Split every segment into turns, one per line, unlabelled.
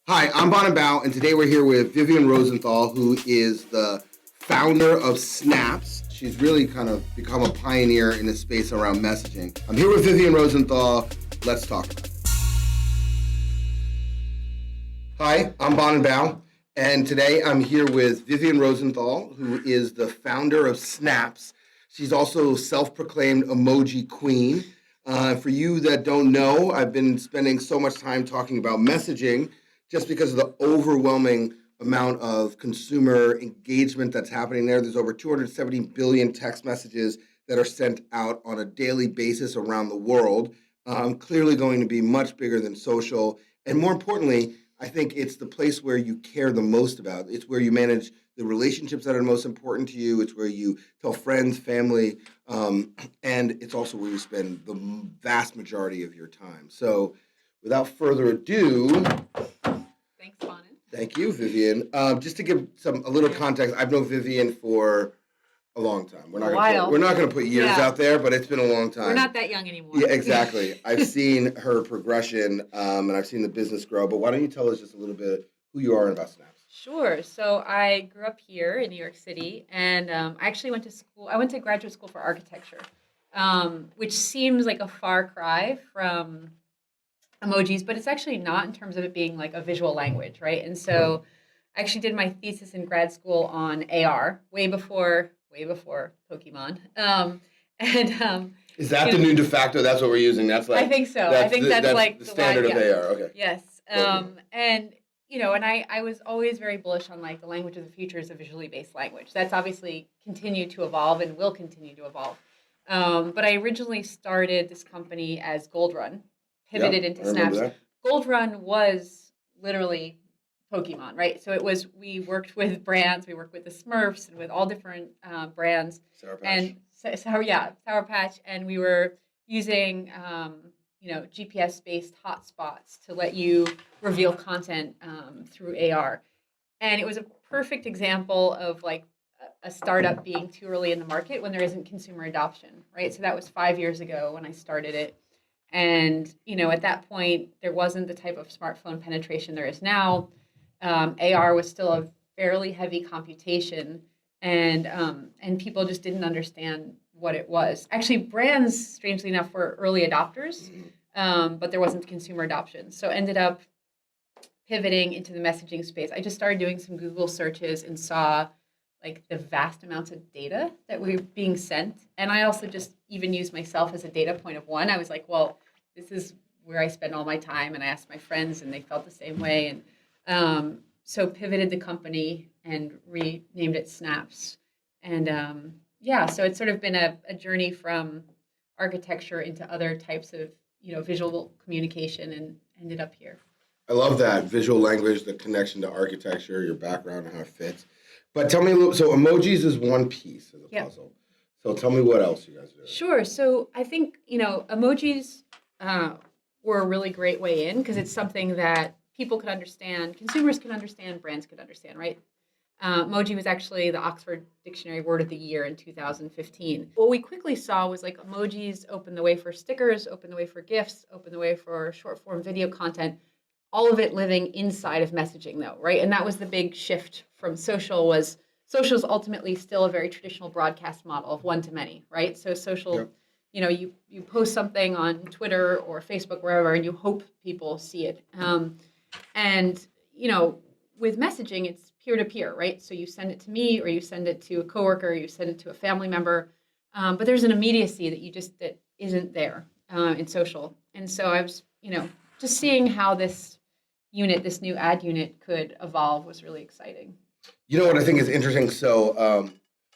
Hi, I'm Bonin Bough, and today we're here with Vivian Rosenthal, who is the founder of Snaps. She's really kind of become a pioneer in this space around messaging. I'm here with Vivian Rosenthal. Let's talk about it. Hi, I'm Bonin Bough, and today I'm here with Vivian Rosenthal, who is the founder of Snaps. She's also self-proclaimed emoji queen. For you that don't know, I've been spending so much time talking about messaging just because of the overwhelming amount of consumer engagement that's happening there. There's over 270 billion text messages that are sent out on a daily basis around the world. Clearly going to be much bigger than social. And more importantly, I think it's the place where you care the most about. It's where you manage the relationships that are most important to you. It's where you tell friends, family, and it's also where you spend the vast majority of your time. So without further ado,
thanks, Bonin.
Thank you, Vivian. Just to give a little context, I've known Vivian for a long time. We're not going to put years out there, but it's been a long time.
We're not that young anymore.
Yeah, exactly. I've seen her progression, and I've seen the business grow. But why don't you tell us just a little bit who you are and about Snaps?
Sure. So I grew up here in New York City, and I actually went to school. I went to graduate school for architecture, which seems like a far cry from emojis, but it's actually not in terms of it being like a visual language, right? And so I actually did my thesis in grad school on AR way before Pokemon.
Is that the new de facto? That's what we're using. That's like
I think so. I think that's like
the standard of AR. Okay.
Yes. And I was always very bullish on like the language of the future is a visually based language. That's obviously continued to evolve and will continue to evolve. But I originally started this company as Gold Run, pivoted into Snaps. Gold Run was literally Pokemon, right? So we worked with brands, we worked with the Smurfs and with all different brands.
Sour Patch.
And Sour Patch, and we were using GPS-based hotspots to let you reveal content through AR, and it was a perfect example of like a startup being too early in the market when there isn't consumer adoption, right? So that was 5 years ago when I started it, and at that point there wasn't the type of smartphone penetration there is now. AR was still a fairly heavy computation, and people just didn't understand what it was. Actually, brands, strangely enough, were early adopters, but there wasn't consumer adoption. So ended up pivoting into the messaging space. I just started doing some Google searches and saw like the vast amounts of data that were being sent. And I also just even used myself as a data point of one. I was like, well, this is where I spend all my time. And I asked my friends and they felt the same way. And so pivoted the company and renamed it Snaps. And so it's sort of been a journey from architecture into other types of visual communication, and ended up here.
I love that visual language, the connection to architecture, your background, and how it fits. But tell me a little. So emojis is one piece of the puzzle. So tell me what else you guys do.
Sure. So I think emojis were a really great way in because it's something that people could understand, consumers could understand, brands could understand, right? Emoji was actually the Oxford Dictionary Word of the Year in 2015. What we quickly saw was like emojis open the way for stickers, open the way for GIFs, open the way for short form video content, all of it living inside of messaging though, right? And that was the big shift from social. Was social is ultimately still a very traditional broadcast model of one to many, right? So social, you post something on Twitter or Facebook, wherever, and you hope people see it. With messaging, it's peer-to-peer, right? So you send it to me, or you send it to a coworker, or you send it to a family member. But there's an immediacy that isn't there in social. And so I was, just seeing how this new ad unit could evolve was really exciting.
You know what I think is interesting? So,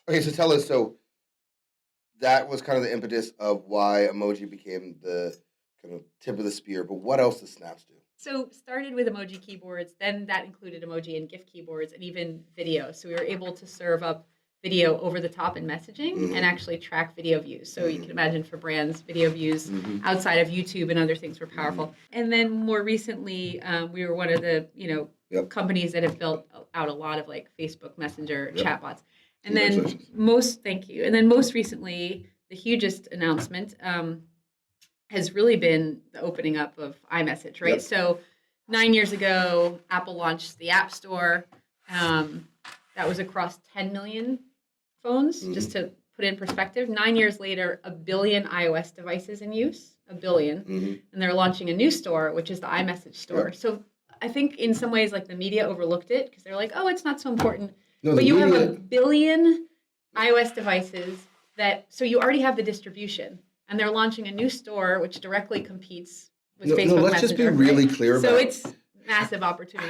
so tell us, so that was kind of the impetus of why emoji became the kind of tip of the spear, but what else does Snaps do?
So started with emoji keyboards, then that included emoji and GIF keyboards, and even video. So we were able to serve up video over the top in messaging and actually track video views. So you can imagine for brands, video views outside of YouTube and other things were powerful. And then more recently, we were one of the companies that have built out a lot of like Facebook Messenger chatbots. And then thank you. And then most recently, the hugest announcement has really been the opening up of iMessage, right? So 9 years ago, Apple launched the App Store. That was across 10 million phones, just to put in perspective. 9 years later, 1 billion iOS devices in use, 1 billion. And they're launching a new store, which is the iMessage store.
Yep.
So I think in some ways, like the media overlooked it because they're like, oh, it's not so important.
No,
but you have
media...
1 billion iOS devices so you already have the distribution. And they're launching a new store, which directly competes with Facebook
let's
Messenger.
just be really clear about
So it's massive opportunity.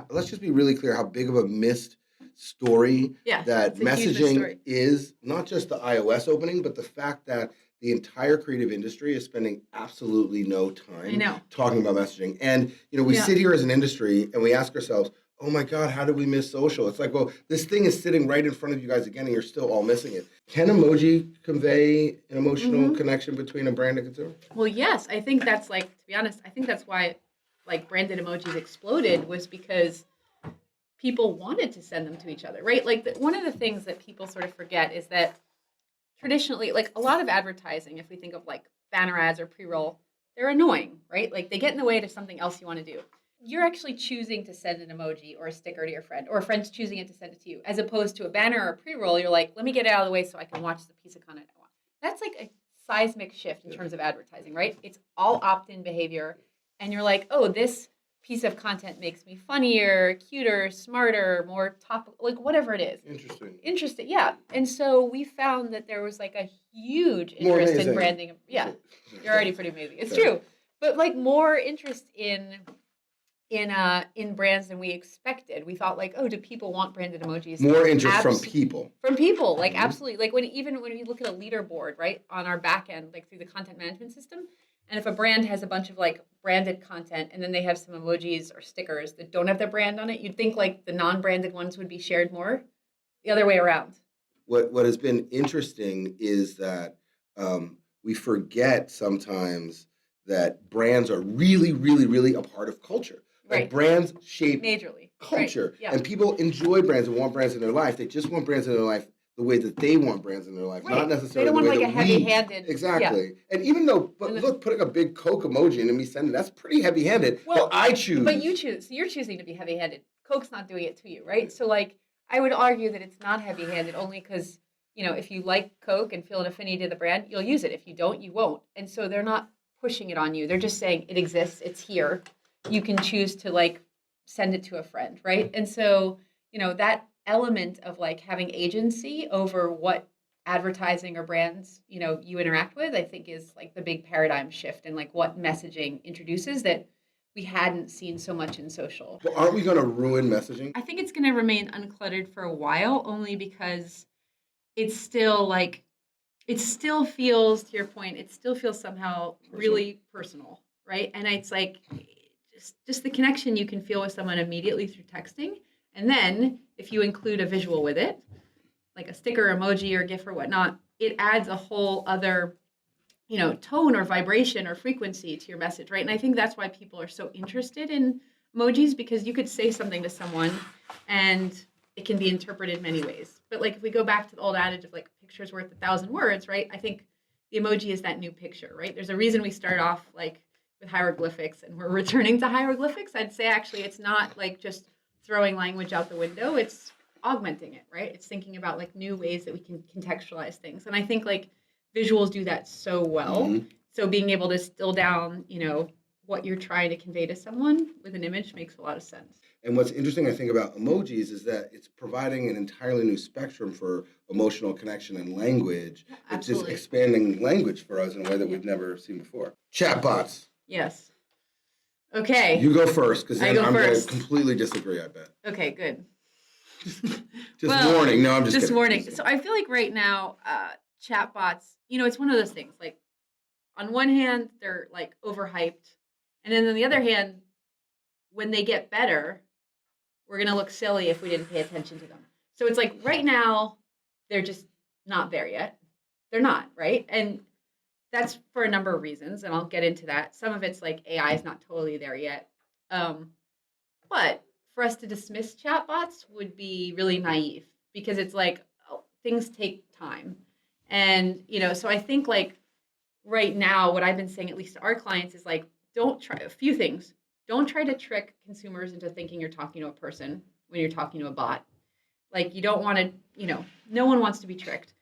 Let's just be really clear how big of a missed story that messaging is, not just the iOS opening, but the fact that the entire creative industry is spending absolutely no time talking about messaging. And, we sit here as an industry and we ask ourselves, oh my God, how did we miss social? It's like, well, this thing is sitting right in front of you guys again and you're still all missing it. Can emoji convey an emotional connection between a brand and consumer?
Well, yes. I think that's to be honest, I think that's why branded emojis exploded, was because people wanted to send them to each other, right? One of the things that people sort of forget is that traditionally, a lot of advertising, if we think of banner ads or pre-roll, they're annoying, right? They get in the way of something else you want to do. You're actually choosing to send an emoji or a sticker to your friend, or a friend's choosing it to send it to you, as opposed to a banner or a pre-roll. You're like, let me get it out of the way so I can watch the piece of content I want. That's a seismic shift in terms of advertising, right? It's all opt-in behavior. And you're like, oh, this piece of content makes me funnier, cuter, smarter, more topical, whatever it is. Interesting, yeah. And so we found that there was a huge interest in branding. Yeah, you're already pretty amazing. It's true. But more interest in brands than we expected. We thought do people want branded emojis?
More interest from people.
From people, absolutely. When we look at a leaderboard, right, on our back end, through the content management system, and if a brand has a bunch of branded content and then they have some emojis or stickers that don't have their brand on it, you'd think the non-branded ones would be shared more. The other way around.
What has been interesting is that we forget sometimes that brands are really, really, really a part of culture. Brands shape
majorly
culture, and people enjoy brands and want brands in their life. They just want brands in their life the way that they want brands in their life, not necessarily
they don't
the
want
way
a heavy-handed.
Exactly. Yeah. And even though, look, putting a big Coke emoji in and me sending, that's pretty heavy-handed. Well, but I choose.
But you choose. So you're choosing to be heavy-handed. Coke's not doing it to you, right? So I would argue that it's not heavy-handed only because if you like Coke and feel an affinity to the brand, you'll use it. If you don't, you won't. And so they're not pushing it on you. They're just saying it exists. It's here. You can choose to send it to a friend, right? And so that element of having agency over what advertising or brands you interact with, I think is the big paradigm shift in what messaging introduces that we hadn't seen so much in social.
Well, aren't we going to ruin messaging?
I think it's going to remain uncluttered for a while, only because it's still it still feels, to your point, it still feels somehow really personal, right? And it's just the connection you can feel with someone immediately through texting. And then if you include a visual with it, like a sticker, emoji, or GIF or whatnot, it adds a whole other, tone or vibration or frequency to your message, right? And I think that's why people are so interested in emojis, because you could say something to someone and it can be interpreted many ways. But if we go back to the old adage of picture's worth 1,000 words, right? I think the emoji is that new picture, right? There's a reason we start off with hieroglyphics and we're returning to hieroglyphics. I'd say actually it's not just throwing language out the window. It's augmenting it, right? It's thinking about new ways that we can contextualize things. And I think visuals do that so well. Mm-hmm. So being able to distill down, what you're trying to convey to someone with an image makes a lot of sense.
And what's interesting, I think, about emojis is that it's providing an entirely new spectrum for emotional connection and language.
Absolutely.
It's just expanding language for us in a way that we've never seen before. Chatbots.
Yes. Okay.
You go first, because I'm going to
first.
Completely disagree, I bet.
Okay, good.
Just warning. No, I'm just kidding.
Warning. So I feel right now, chatbots, it's one of those things. On one hand, they're overhyped. And then on the other hand, when they get better, we're going to look silly if we didn't pay attention to them. So it's right now, they're just not there yet. They're not, right? And that's for a number of reasons, and I'll get into that. Some of it's AI is not totally there yet. But for us to dismiss chatbots would be really naive, because it's things take time. And, so I think right now, what I've been saying, at least to our clients, is don't try a few things. don't try to trick consumers into thinking you're talking to a person when you're talking to a bot. Like, you don't want to, no one wants to be tricked.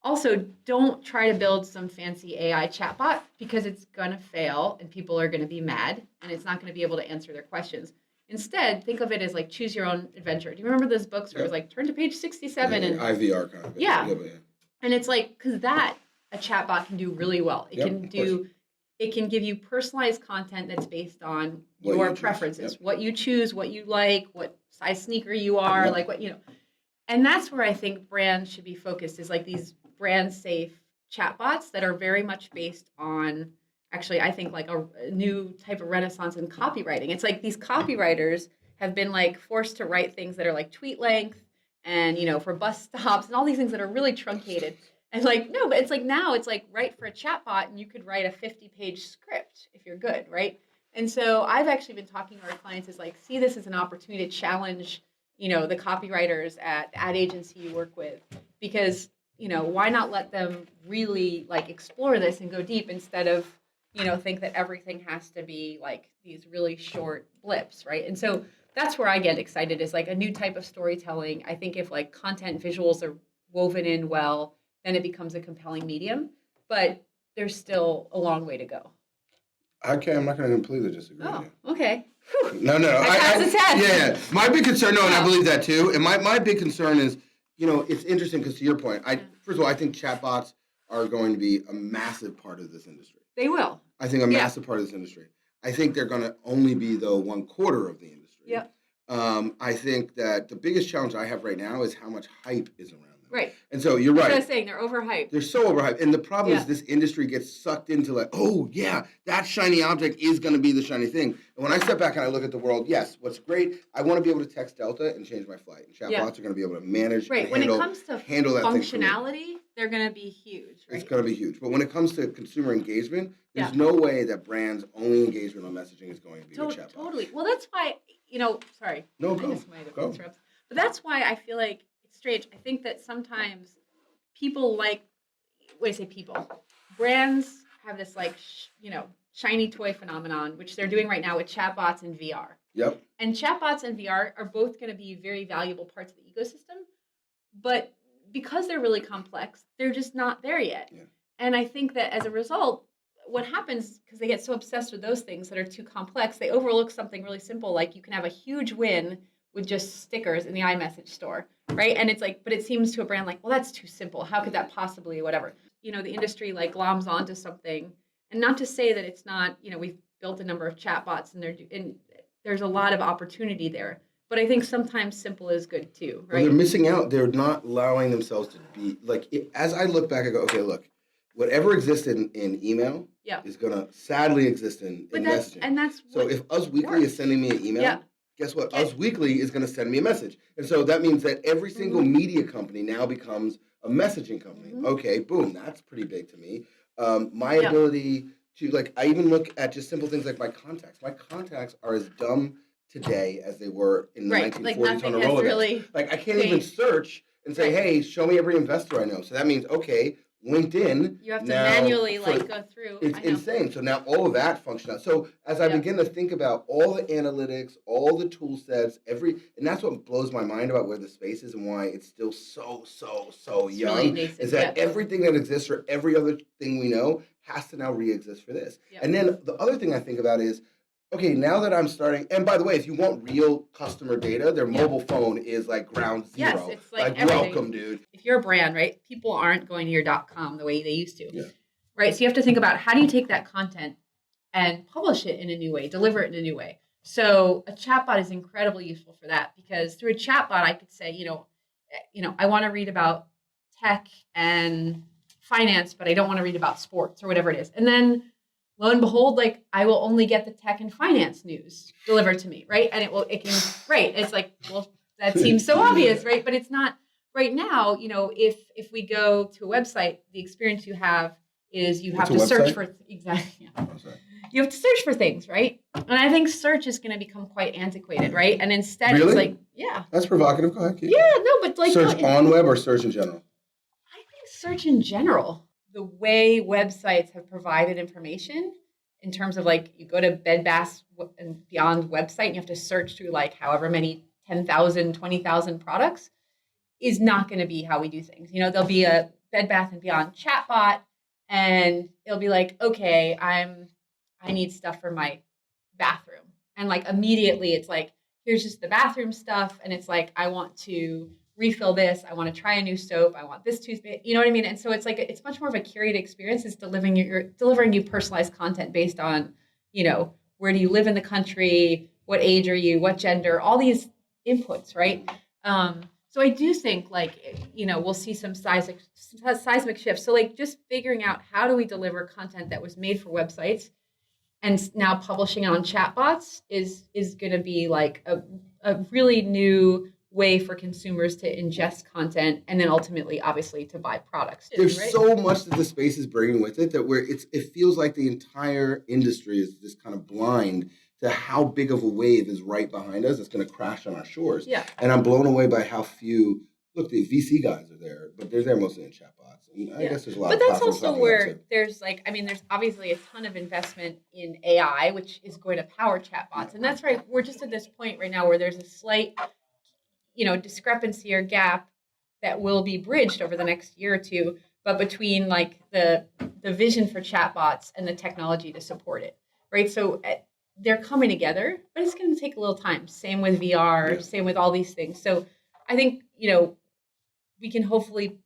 Also, don't try to build some fancy AI chatbot, because it's going to fail and people are going to be mad and it's not going to be able to answer their questions. Instead, think of it as like choose your own adventure. Do you remember those books where it was like turn to page 67 and
IVR kind of.
Yeah. And it's like, because that a chatbot can do really well. It can give you personalized content that's based on your preferences, what you choose, what you like, what size sneaker you are, like what, And that's where I think brands should be focused, is like these brand safe chatbots that are very much based on, actually, I think like a new type of renaissance in copywriting. It's like these copywriters have been like forced to write things that are like tweet length and, for bus stops and all these things that are really truncated. And like, no, but it's like now it's like write for a chatbot and you could write a 50-page script if you're good, right? And so I've actually been talking to our clients is like, see this as an opportunity to challenge the copywriters at the ad agency you work with, because, why not let them really like explore this and go deep instead of, think that everything has to be like these really short blips, right? And so that's where I get excited, is like a new type of storytelling. I think if like content visuals are woven in well, then it becomes a compelling medium, but there's still a long way to go.
Okay, I'm not going to completely disagree with you.
Okay.
No. Yeah. My big concern, and I believe that too. And my big concern is, it's interesting because to your point, first of all, I think chatbots are going to be a massive part of this industry.
They will.
I think a massive part of this industry. I think they're going to only be, though, 1/4 of the industry.
Yeah.
I think that the biggest challenge I have right now is how much hype is around them.
Right.
And so you're right.
I was saying they're overhyped.
They're so overhyped. And the problem is this industry gets sucked into like, oh, yeah, that shiny object is going to be the shiny thing. And when I step back and I look at the world, yes, what's great, I want to be able to text Delta and change my flight. And chatbots are going to be able to manage and
when
handle,
it comes to
handle that
functionality, they're going to be huge. Right?
It's going to be huge. But when it comes to consumer engagement, there's no way that brands' only engagement on messaging is going to be with chatbots. Totally.
Well, that's why, sorry.
No, go.
But that's why I feel like it's strange. I think that sometimes people brands have this like, shiny toy phenomenon, which they're doing right now with chatbots and VR.
Yep.
And chatbots and VR are both going to be very valuable parts of the ecosystem, but because they're really complex, they're just not there yet. Yeah. And I think that as a result, what happens, because they get so obsessed with those things that are too complex, they overlook something really simple, like you can have a huge win with just stickers in the iMessage store, right? And it's like, but it seems to a brand like, well, that's too simple. How could that possibly, whatever? The industry like gloms onto something, and not to say that it's not, we've built a number of chatbots and there's a lot of opportunity there. But I think sometimes simple is good too, right?
Well, they're missing out. They're not allowing themselves to be like, as I look back, I go, okay, look, whatever existed in email is going to sadly exist in messaging.
And that's
so if Us Weekly is sending me an email, guess what? Us Weekly is going to send me a message. And so that means that every single media company now becomes a messaging company. Okay, boom, that's pretty big to me. My ability to, like, I even look at just simple things like my contacts. My contacts are as dumb today as they were in the 1940s on a Rolodex.
Really
like, I can't even search and say, hey, show me every investor I know. So that means, okay, LinkedIn.
You have to manually go through.
It's insane. So now all of that functions out. So as I begin to think about all the analytics, all the tool sets, and that's what blows my mind about where the space is and why it's still so young,
really nascent,
is that everything that exists or every other thing we know has to now re-exist for this. And then the other thing I think about is, okay, now that I'm starting, and by the way, if you want real customer data, their mobile phone is like ground zero.
Yes, it's like
welcome, dude.
If you're a brand, right, people aren't going to your .com the way they used to, right? So you have to think about how do you take that content and publish it in a new way, deliver it in a new way. So a chatbot is incredibly useful for that, because through a chatbot, I could say, I want to read about tech and finance, but I don't want to read about sports or whatever it is. And then lo and behold, like I will only get the tech and finance news delivered to me, right? And it's like, well, that seems so obvious, right? But it's not right now. If we go to a website, the experience you have is you have to search for exactly. Yeah. You have to search for things, right? And I think search is going to become quite antiquated, right? And instead, it's like,
that's provocative. Go ahead.
But like
search on web or search in general.
I think search in general. The way websites have provided information in terms of like you go to Bed Bath and Beyond website and you have to search through like however many 10,000, 20,000 products is not going to be how we do things. There'll be a Bed Bath and Beyond chatbot, and it'll be like, okay, I need stuff for my bathroom, and like immediately it's like, here's just the bathroom stuff, and it's like, I want to refill this, I want to try a new soap, I want this toothpaste, you know what I mean? And so it's like it's much more of a curated experience. It's delivering you personalized content based on, where do you live in the country, what age are you, what gender, all these inputs, right? So I do think we'll see some seismic shifts. So like just figuring out how do we deliver content that was made for websites and now publishing it on chatbots is going to be like a really new way for consumers to ingest content and then ultimately, obviously, to buy products too,
There's
right?
so much that the space is bringing with it that it feels like the entire industry is just kind of blind to how big of a wave is right behind us. It's going to crash on our shores.
Yeah.
And I'm blown away by how few. Look, the VC guys are there, but they're there mostly in chatbots. And I guess there's a lot.
But
of
that's
platforms
also
popping up
where
too.
there's there's obviously a ton of investment in AI, which is going to power chatbots, and that's right. We're just at this point right now where there's a slight, discrepancy or gap that will be bridged over the next year or two, but between like the vision for chatbots and the technology to support it, right? So they're coming together, but it's going to take a little time. Same with VR, same with all these things. So I think, we can hopefully,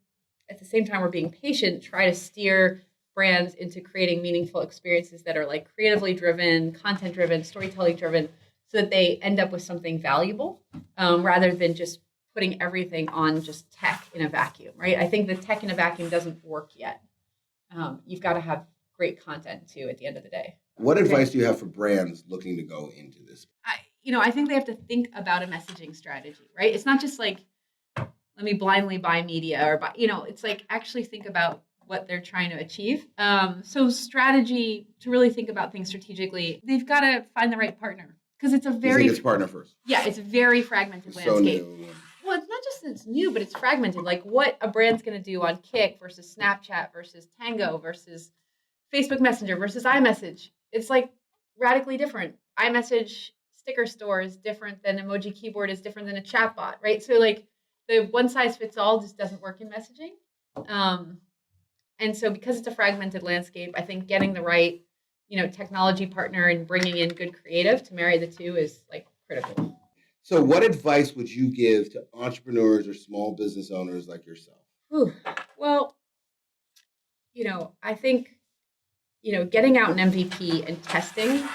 at the same time we're being patient, try to steer brands into creating meaningful experiences that are like creatively driven, content driven, storytelling driven, so that they end up with something valuable rather than just putting everything on just tech in a vacuum, right? I think the tech in a vacuum doesn't work yet. You've got to have great content too at the end of the day.
What advice do you have for brands looking to go into this?
I think they have to think about a messaging strategy, right? It's not just like, let me blindly buy media or buy, it's like actually think about what they're trying to achieve. So strategy, to really think about things strategically, they've got to find the right partner because it's a very...
You think it's partner first?
Yeah, it's a very fragmented landscape.
So new.
Well, it's not just that it's new, but it's fragmented. Like what a brand's going to do on Kik versus Snapchat versus Tango versus Facebook Messenger versus iMessage. It's like radically different. iMessage sticker store is different than emoji keyboard is different than a chatbot, right? So like the one size fits all just doesn't work in messaging. And so because it's a fragmented landscape, I think getting the right, technology partner and bringing in good creative to marry the two is like critical.
So what advice would you give to entrepreneurs or small business owners like yourself?
Well, I think, getting out an MVP and testing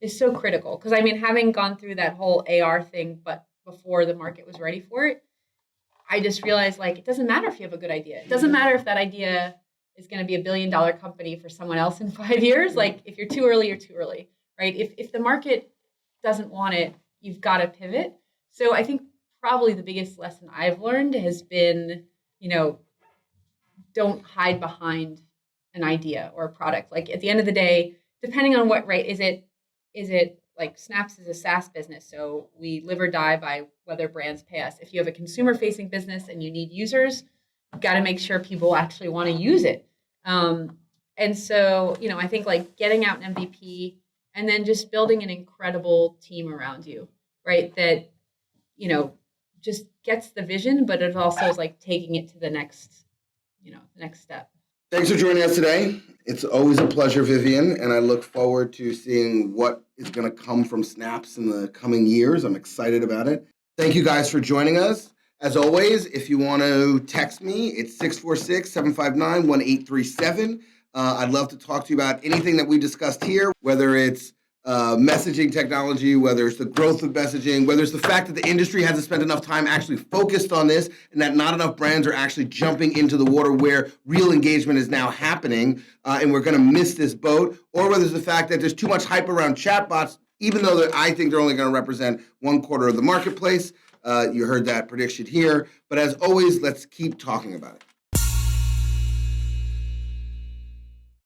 is so critical. Because having gone through that whole AR thing, but before the market was ready for it, I just realized it doesn't matter if you have a good idea. It doesn't matter if that idea is going to be $1 billion company for someone else in 5 years. Like if you're too early, you're too early, right? If the market doesn't want it, you've got to pivot. So I think probably the biggest lesson I've learned has been, don't hide behind an idea or a product. Like at the end of the day, depending on what, right, is it like Snaps is a SaaS business, so we live or die by whether brands pay us. If you have a consumer-facing business and you need users, you've got to make sure people actually want to use it. And so, I think getting out an MVP and then just building an incredible team around you, right? That, just gets the vision, but it also is taking it to the next step.
Thanks for joining us today. It's always a pleasure, Vivian, and I look forward to seeing what is going to come from Snaps in the coming years. I'm excited about it. Thank you guys for joining us. As always, if you want to text me, it's 646-759-1837. I'd love to talk to you about anything that we discussed here, whether it's messaging technology, whether it's the growth of messaging, whether it's the fact that the industry hasn't spent enough time actually focused on this and that not enough brands are actually jumping into the water where real engagement is now happening and we're going to miss this boat, or whether it's the fact that there's too much hype around chatbots, even though I think they're only going to represent 1/4 of the marketplace. You heard that prediction here. But as always, let's keep talking about it.